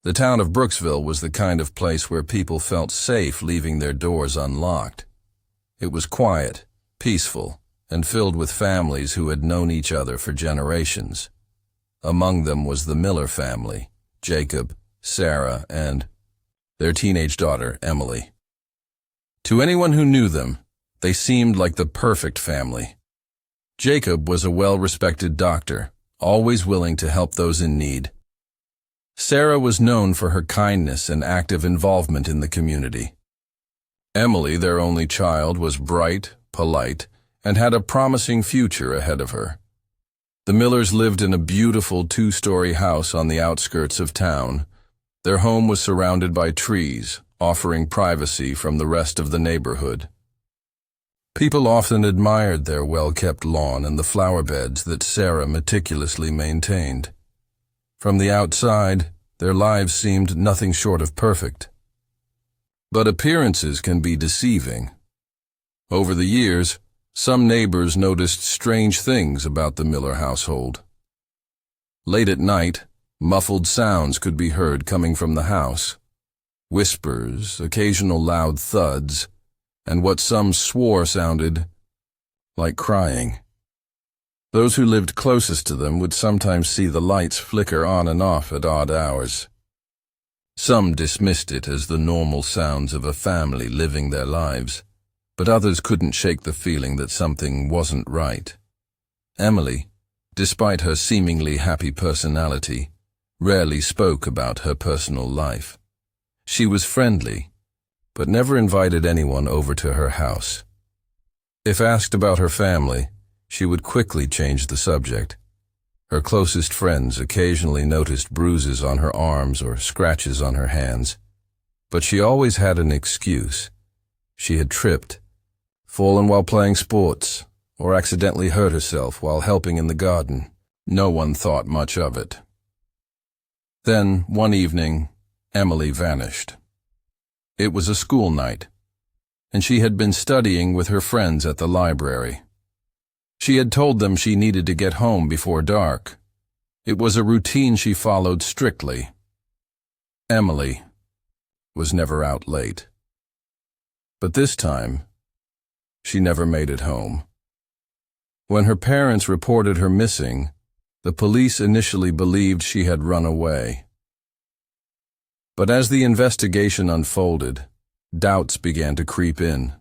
The town of Brooksville was the kind of place where people felt safe leaving their doors unlocked. It was quiet, peaceful, and filled with families who had known each other for generations. Among them was the Miller family, Jacob, Sarah, and their teenage daughter, Emily. To anyone who knew them, they seemed like the perfect family. Jacob was a well-respected doctor, always willing to help those in need. Sarah was known for her kindness and active involvement in the community. Emily, their only child, was bright, polite, and had a promising future ahead of her. The Millers lived in a beautiful two-story house on the outskirts of town. Their home was surrounded by trees, offering privacy from the rest of the neighborhood. People often admired their well-kept lawn and the flower beds that Sarah meticulously maintained. From the outside, their lives seemed nothing short of perfect. But appearances can be deceiving. Over the years, some neighbors noticed strange things about the Miller household. Late at night, muffled sounds could be heard coming from the house. Whispers, occasional loud thuds, and what some swore sounded like crying. Those who lived closest to them would sometimes see the lights flicker on and off at odd hours. Some dismissed it as the normal sounds of a family living their lives, but others couldn't shake the feeling that something wasn't right. Emily, despite her seemingly happy personality, rarely spoke about her personal life. She was friendly, but never invited anyone over to her house. If asked about her family, she would quickly change the subject. Her closest friends occasionally noticed bruises on her arms or scratches on her hands, but she always had an excuse. She had tripped, fallen while playing sports, or accidentally hurt herself while helping in the garden. No one thought much of it. Then, one evening, Emily vanished. It was a school night, and she had been studying with her friends at the library. She had told them she needed to get home before dark. It was a routine she followed strictly. Emily was never out late. But this time, she never made it home. When her parents reported her missing, the police initially believed she had run away. But as the investigation unfolded, doubts began to creep in.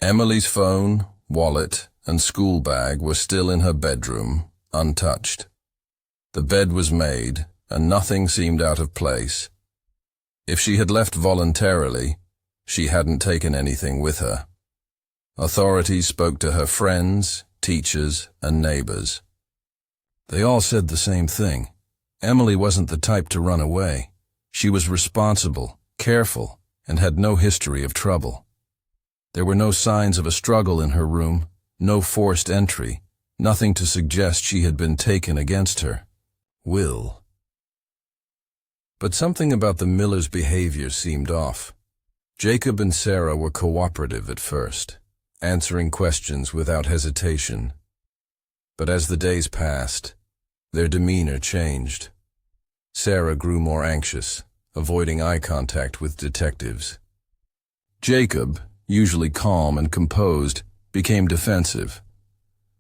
Emily's phone, wallet, and school bag were still in her bedroom, untouched. The bed was made, and nothing seemed out of place. If she had left voluntarily, she hadn't taken anything with her. Authorities spoke to her friends, teachers, and neighbors. They all said the same thing. Emily wasn't the type to run away. She was responsible, careful, and had no history of trouble. There were no signs of a struggle in her room, no forced entry, nothing to suggest she had been taken against her will. But something about the Millers' behavior seemed off. Jacob and Sarah were cooperative at first, answering questions without hesitation. But as the days passed, their demeanor changed. Sarah grew more anxious, avoiding eye contact with detectives. Jacob, usually calm and composed, became defensive.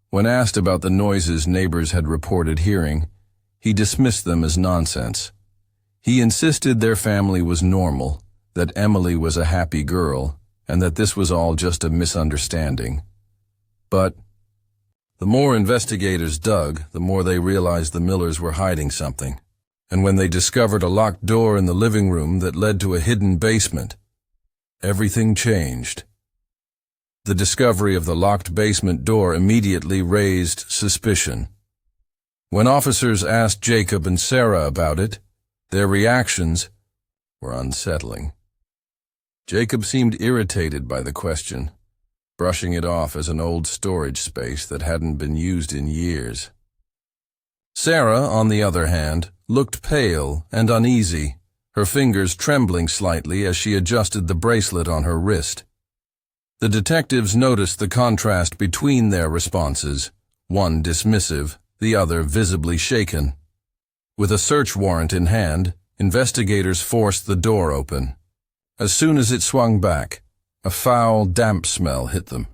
When asked about the noises neighbors had reported hearing, he dismissed them as nonsense. He insisted their family was normal, that Emily was a happy girl, and that this was all just a misunderstanding. But the more investigators dug, the more they realized the Millers were hiding something. And when they discovered a locked door in the living room that led to a hidden basement, everything changed. The discovery of the locked basement door immediately raised suspicion. When officers asked Jacob and Sarah about it, their reactions were unsettling. Jacob seemed irritated by the question, brushing it off as an old storage space that hadn't been used in years. Sarah, on the other hand, looked pale and uneasy, her fingers trembling slightly as she adjusted the bracelet on her wrist. The detectives noticed the contrast between their responses, one dismissive, the other visibly shaken. With a search warrant in hand, Investigators forced the door open. As soon as it swung back, a foul, damp smell hit them.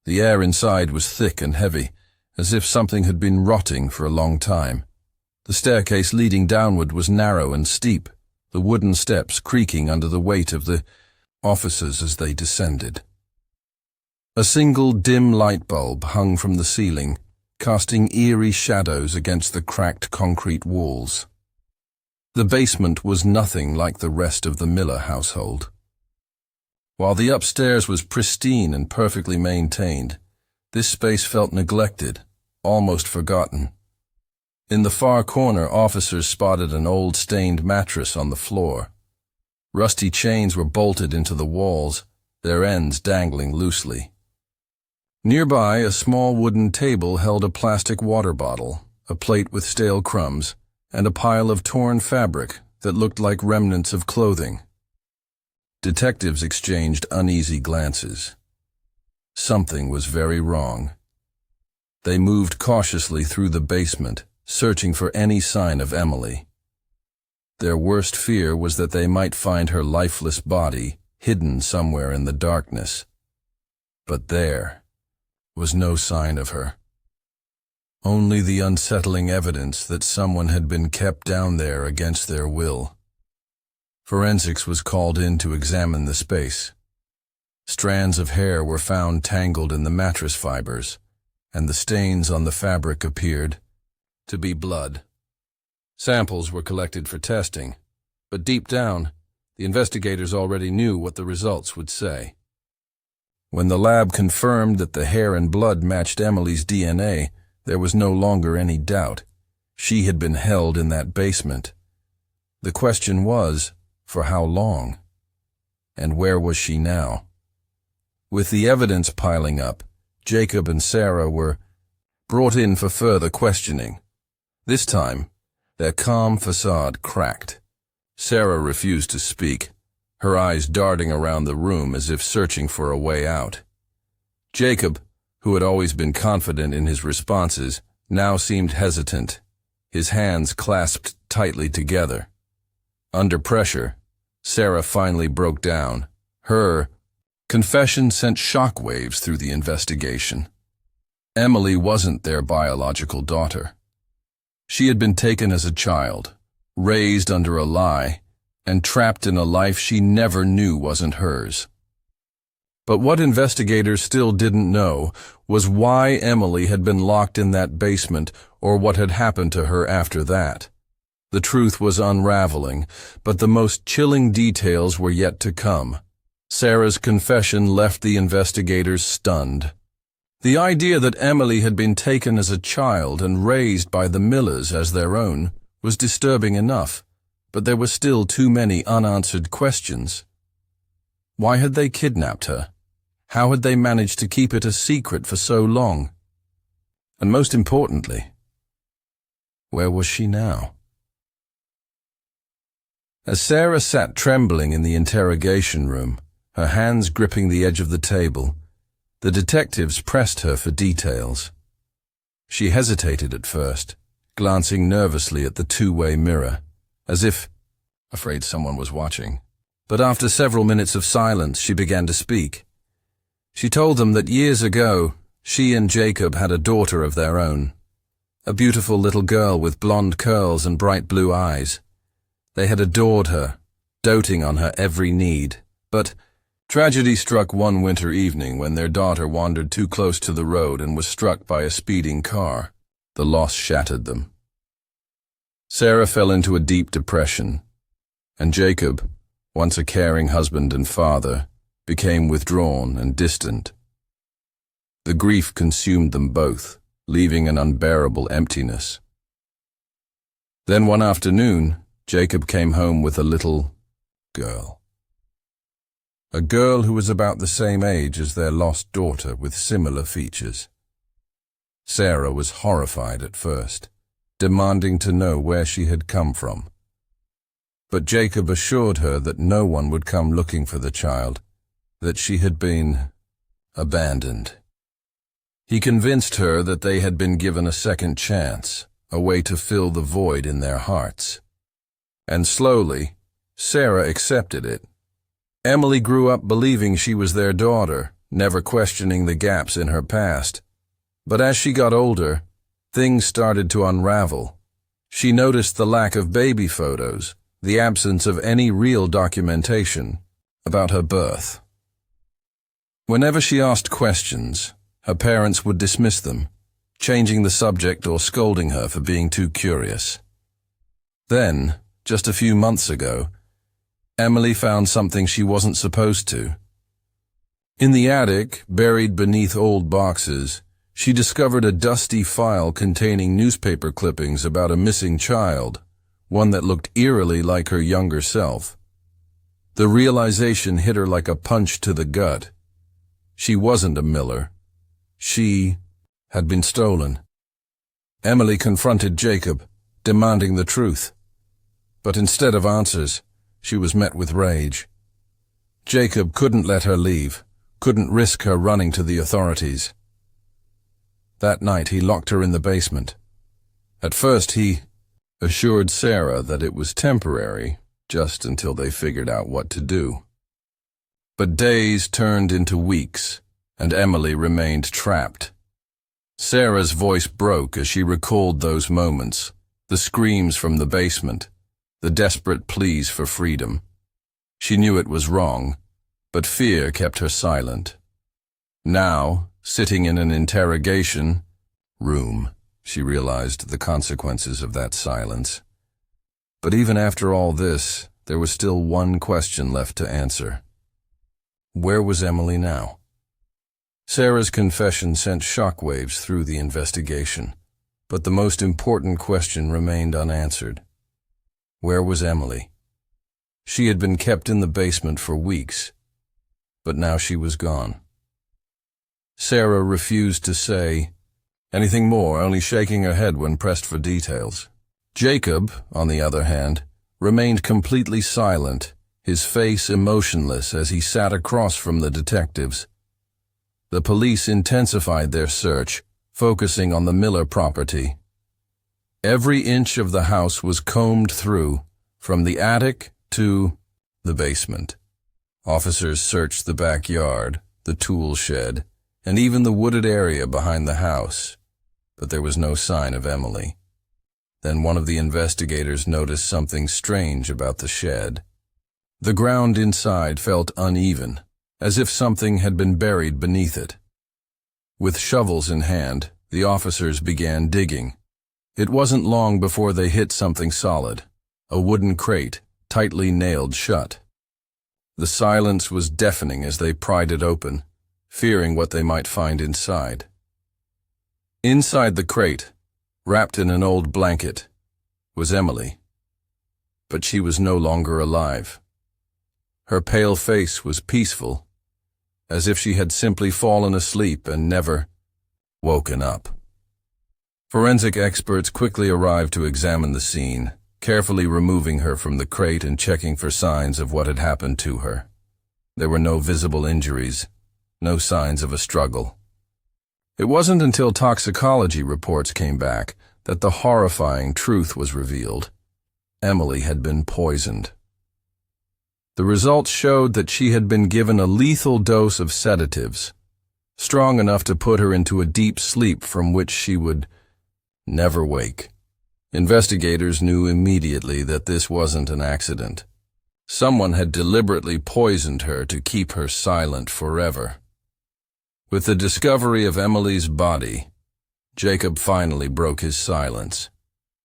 The air inside was thick and heavy, as if something had been rotting for a long time. The staircase leading downward was narrow and steep, the wooden steps creaking under the weight of the officers as they descended. A single dim light bulb hung from the ceiling, casting eerie shadows against the cracked concrete walls. The basement was nothing like the rest of the Miller household. While the upstairs was pristine and perfectly maintained, this space felt neglected, almost forgotten. In the far corner, officers spotted an old stained mattress on the floor. Rusty chains were bolted into the walls, their ends dangling loosely. Nearby, a small wooden table held a plastic water bottle, a plate with stale crumbs, and a pile of torn fabric that looked like remnants of clothing. Detectives exchanged uneasy glances. Something was very wrong. They moved cautiously through the basement, searching for any sign of Emily. Their worst fear was that they might find her lifeless body hidden somewhere in the darkness. But there was no sign of her. Only the unsettling evidence that someone had been kept down there against their will. Forensics was called in to examine the space. Strands of hair were found tangled in the mattress fibers, and the stains on the fabric appeared to be blood. Samples were collected for testing, but deep down, the investigators already knew what the results would say. When the lab confirmed that the hair and blood matched Emily's DNA, there was no longer any doubt. She had been held in that basement. The question was, for how long? And where was she now? With the evidence piling up, Jacob and Sarah were brought in for further questioning. This time, their calm facade cracked. Sarah refused to speak, her eyes darting around the room as if searching for a way out. Jacob, who had always been confident in his responses, now seemed hesitant, his hands clasped tightly together. Under pressure, Sarah finally broke down. Her confession sent shockwaves through the investigation. Emily wasn't their biological daughter. She had been taken as a child, raised under a lie, and trapped in a life she never knew wasn't hers. But what investigators still didn't know was why Emily had been locked in that basement or what had happened to her after that. The truth was unraveling, but the most chilling details were yet to come. Sarah's confession left the investigators stunned. The idea that Emily had been taken as a child and raised by the Millers as their own was disturbing enough, but there were still too many unanswered questions. Why had they kidnapped her? How had they managed to keep it a secret for so long? And most importantly, where was she now? As Sarah sat trembling in the interrogation room, her hands gripping the edge of the table, the detectives pressed her for details. She hesitated at first, glancing nervously at the two-way mirror, as if afraid someone was watching. But after several minutes of silence, she began to speak. She told them that years ago, she and Jacob had a daughter of their own, a beautiful little girl with blonde curls and bright blue eyes. They had adored her, doting on her every need, but tragedy struck one winter evening when their daughter wandered too close to the road and was struck by a speeding car. The loss shattered them. Sarah fell into a deep depression, and Jacob, once a caring husband and father, became withdrawn and distant. The grief consumed them both, leaving an unbearable emptiness. Then one afternoon, Jacob came home with a little girl. A girl who was about the same age as their lost daughter with similar features. Sarah was horrified at first, demanding to know where she had come from. But Jacob assured her that no one would come looking for the child, that she had been abandoned. He convinced her that they had been given a second chance, a way to fill the void in their hearts. And slowly, Sarah accepted it. Emily grew up believing she was their daughter, never questioning the gaps in her past. But as she got older, things started to unravel. She noticed the lack of baby photos, the absence of any real documentation about her birth. Whenever she asked questions, her parents would dismiss them, changing the subject or scolding her for being too curious. Then, just a few months ago, Emily found something she wasn't supposed to. In the attic, buried beneath old boxes, she discovered a dusty file containing newspaper clippings about a missing child, one that looked eerily like her younger self. The realization hit her like a punch to the gut. She wasn't a Miller. She had been stolen. Emily confronted Jacob, demanding the truth. But instead of answers, she was met with rage. Jacob couldn't let her leave, couldn't risk her running to the authorities. That night he locked her in the basement. At first he assured Sarah that it was temporary, just until they figured out what to do. But days turned into weeks, and Emily remained trapped. Sarah's voice broke as she recalled those moments, the screams from the basement, the desperate pleas for freedom. She knew it was wrong, but fear kept her silent. Now, sitting in an interrogation room, she realized the consequences of that silence. But even after all this, there was still one question left to answer. Where was Emily now? Sarah's confession sent shockwaves through the investigation, but the most important question remained unanswered. Where was Emily? She had been kept in the basement for weeks, but now she was gone. Sarah refused to say anything more, only shaking her head when pressed for details. Jacob, on the other hand, remained completely silent, his face emotionless as he sat across from the detectives. The police intensified their search, focusing on the Miller property. Every inch of the house was combed through, from the attic to the basement. Officers searched the backyard, the tool shed, and even the wooded area behind the house, but there was no sign of Emily. Then one of the investigators noticed something strange about the shed. The ground inside felt uneven, as if something had been buried beneath it. With shovels in hand, the officers began digging. It wasn't long before they hit something solid, a wooden crate, tightly nailed shut. The silence was deafening as they pried it open, fearing what they might find inside. Inside the crate, wrapped in an old blanket, was Emily. But she was no longer alive. Her pale face was peaceful, as if she had simply fallen asleep and never woken up. Forensic experts quickly arrived to examine the scene, carefully removing her from the crate and checking for signs of what had happened to her. There were no visible injuries, no signs of a struggle. It wasn't until toxicology reports came back that the horrifying truth was revealed. Emily had been poisoned. The results showed that she had been given a lethal dose of sedatives, strong enough to put her into a deep sleep from which she would never wake. Investigators knew immediately that this wasn't an accident. Someone had deliberately poisoned her to keep her silent forever. With the discovery of Emily's body, Jacob finally broke his silence.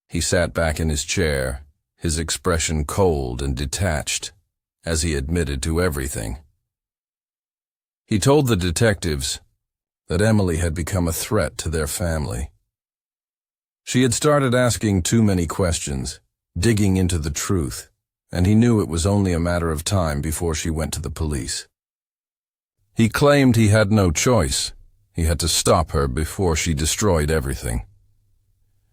He sat back in his chair, his expression cold and detached, as he admitted to everything. He told the detectives that Emily had become a threat to their family. She had started asking too many questions, digging into the truth, and he knew it was only a matter of time before she went to the police. He claimed he had no choice. He had to stop her before she destroyed everything.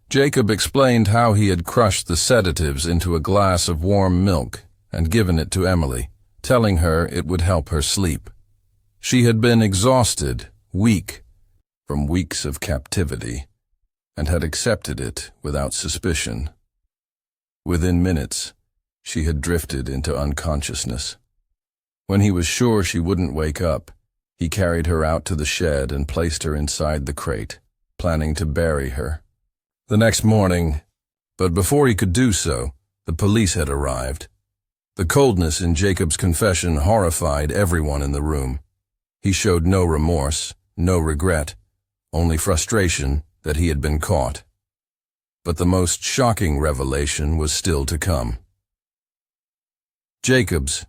Jacob explained how he had crushed the sedatives into a glass of warm milk and given it to Emily, telling her it would help her sleep. She had been exhausted, weak, from weeks of captivity, and had accepted it without suspicion. Within minutes, She had drifted into unconsciousness. When he was sure she wouldn't wake up, he carried her out to the shed and placed her inside the crate, planning to bury her. The next morning, but before he could do so, the police had arrived. The coldness in Jacob's confession horrified everyone in the room. He showed no remorse, no regret, only frustration that he had been caught. But the most shocking revelation was still to come. Jacob's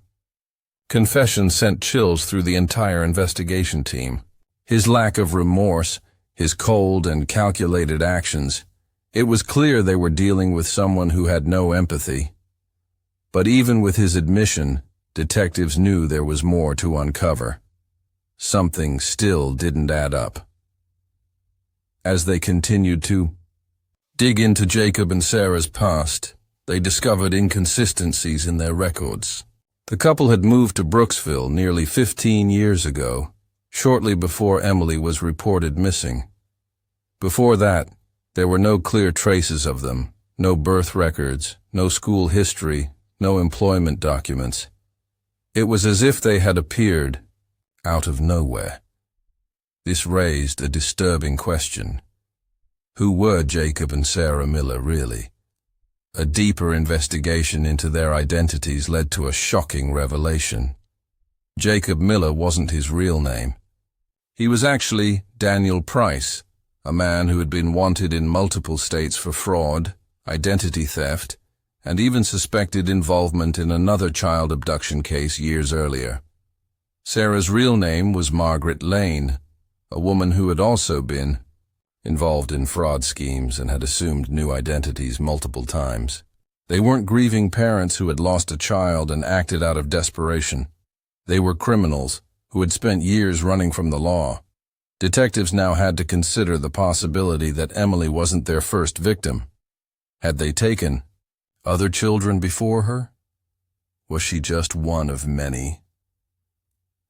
confession sent chills through the entire investigation team. His lack of remorse, his cold and calculated actions, it was clear they were dealing with someone who had no empathy. But even with his admission, detectives knew there was more to uncover. Something still didn't add up. As they continued to dig into Jacob and Sarah's past, they discovered inconsistencies in their records. The couple had moved to Brooksville nearly 15 years ago, shortly before Emily was reported missing. Before that, there were no clear traces of them, no birth records, no school history, no employment documents. It was as if they had appeared out of nowhere. This raised a disturbing question. Who were Jacob and Sarah Miller really? A deeper investigation into their identities led to a shocking revelation. Jacob Miller wasn't his real name. He was actually Daniel Price, a man who had been wanted in multiple states for fraud, identity theft, and even suspected involvement in another child abduction case years earlier. Sarah's real name was Margaret Lane, a woman who had also been involved in fraud schemes and had assumed new identities multiple times. They weren't grieving parents who had lost a child and acted out of desperation. They were criminals who had spent years running from the law. Detectives now had to consider the possibility that Emily wasn't their first victim. Had they taken other children before her? Was she just one of many?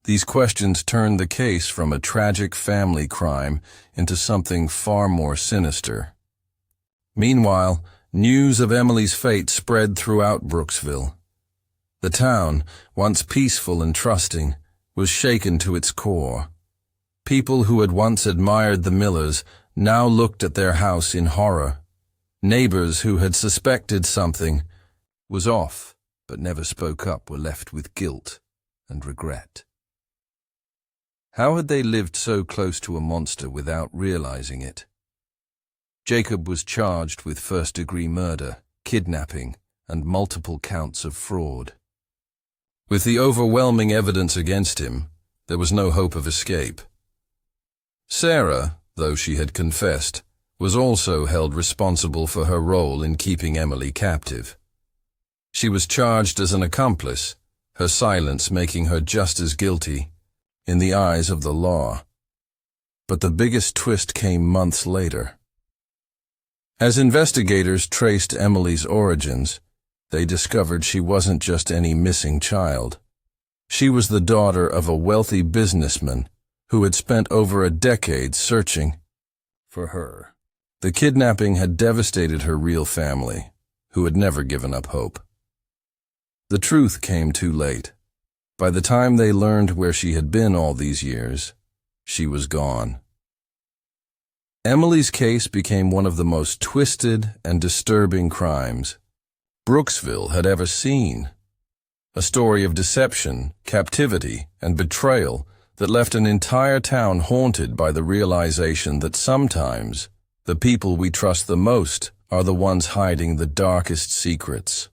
These questions turned the case from a tragic family crime into something far more sinister. Meanwhile, news of Emily's fate spread throughout Brooksville. The town, once peaceful and trusting, was shaken to its core. People who had once admired the Millers now looked at their house in horror. Neighbors who had suspected something was off but never spoke up were left with guilt and regret. How had they lived so close to a monster without realizing it? Jacob was charged with first-degree murder, kidnapping, and multiple counts of fraud. With the overwhelming evidence against him, there was no hope of escape. Sarah, though she had confessed, was also held responsible for her role in keeping Emily captive. She was charged as an accomplice, her silence making her just as guilty in the eyes of the law. But the biggest twist came months later. As investigators traced Emily's origins, they discovered she wasn't just any missing child. She was the daughter of a wealthy businessman who had spent over a decade searching for her. The kidnapping had devastated her real family, who had never given up hope. The truth came too late. By the time they learned where she had been all these years, she was gone. Emily's case became one of the most twisted and disturbing crimes Brooksville had ever seen. A story of deception, captivity, and betrayal that left an entire town haunted by the realization that sometimes the people we trust the most are the ones hiding the darkest secrets.